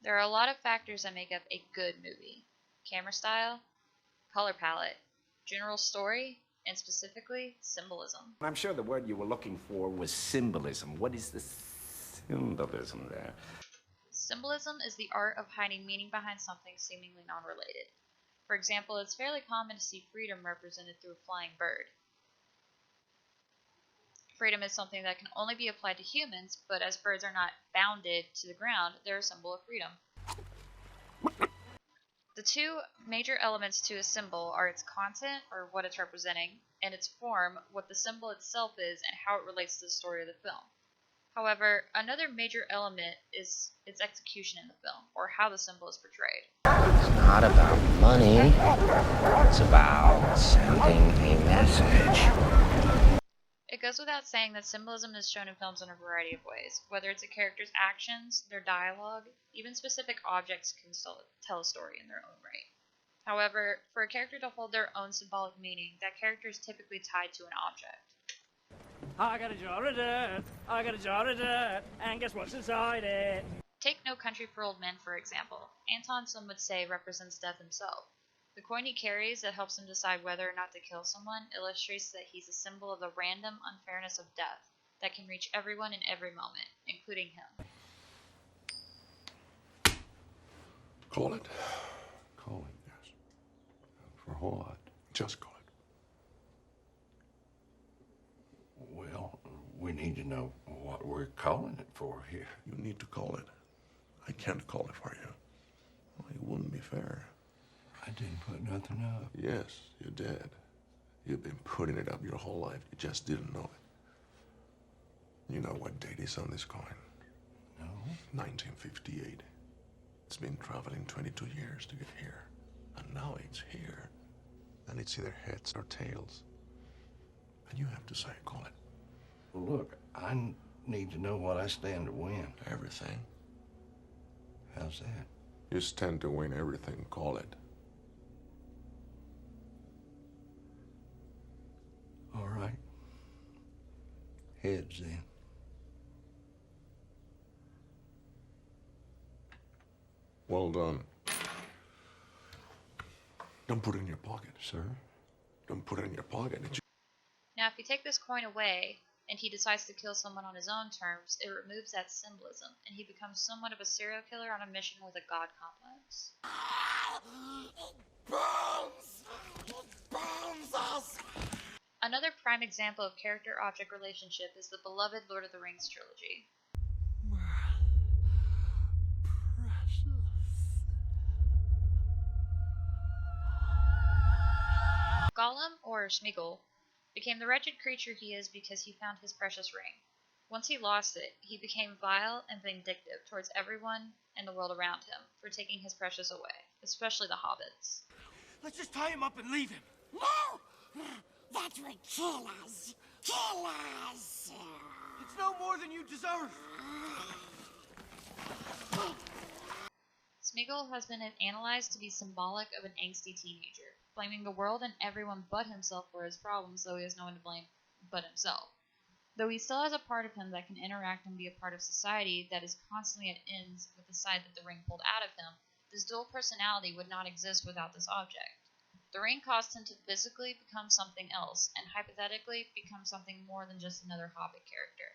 There are a lot of factors that make up a good movie: camera style, color palette, general story, and specifically symbolism. I'm sure the word you were looking for was symbolism. What is the symbolism there? Symbolism is the art of hiding meaning behind something seemingly non-related. For example, it's fairly common to see freedom represented through a flying bird. Freedom is something that can only be applied to humans, but as birds are not bounded to the ground, they're a symbol of freedom. The two major elements to a symbol are its content, or what it's representing, and its form, what the symbol itself is and how it relates to the story of the film. However, another major element is its execution in the film, or how the symbol is portrayed. It's not about money. It's about sending a message. It goes without saying that symbolism is shown in films in a variety of ways, whether it's a character's actions, their dialogue, even specific objects can tell a story in their own right. However, for a character to hold their own symbolic meaning, that character is typically tied to an object. I got a jar of dirt, I got a jar of dirt, and guess what's inside it? Take No Country for Old Men, for example. Anton, some would say, represents death himself. The coin he carries that helps him decide whether or not to kill someone illustrates that he's a symbol of the random unfairness of death that can reach everyone in every moment, including him. Call it. Call it. Yes. For what? Just call it. Well, we need to know what we're calling it for here. You need to call it. I can't call it for you. Well, it wouldn't be fair. I didn't put nothing up. Yes, you did. You've been putting it up your whole life. You just didn't know it. You know what date is on this coin? No. 1958. It's been traveling 22 years to get here. And now it's here. And it's either heads or tails. And you have to say, call it. Well, look, I need to know what I stand to win. Everything. How's that? You stand to win everything, call it. All right. Heads, then. Well done. Don't put it in your pocket. Sir? Don't put it in your pocket. Now, if you take this coin away, and he decides to kill someone on his own terms, it removes that symbolism, and he becomes somewhat of a serial killer on a mission with a god complex. It burns us! Another prime example of character-object relationship is the beloved Lord of the Rings trilogy. Gollum, or Smeagol, became the wretched creature he is because he found his precious ring. Once he lost it, he became vile and vindictive towards everyone and the world around him for taking his precious away, especially the hobbits. Let's just tie him up and leave him. No! That would kill us! Kill us! It's no more than you deserve. Smeagol has been analyzed to be symbolic of an angsty teenager, blaming the world and everyone but himself for his problems, though he has no one to blame but himself. Though he still has a part of him that can interact and be a part of society that is constantly at ends with the side that the ring pulled out of him, this dual personality would not exist without this object. The ring caused him to physically become something else, and hypothetically become something more than just another Hobbit character.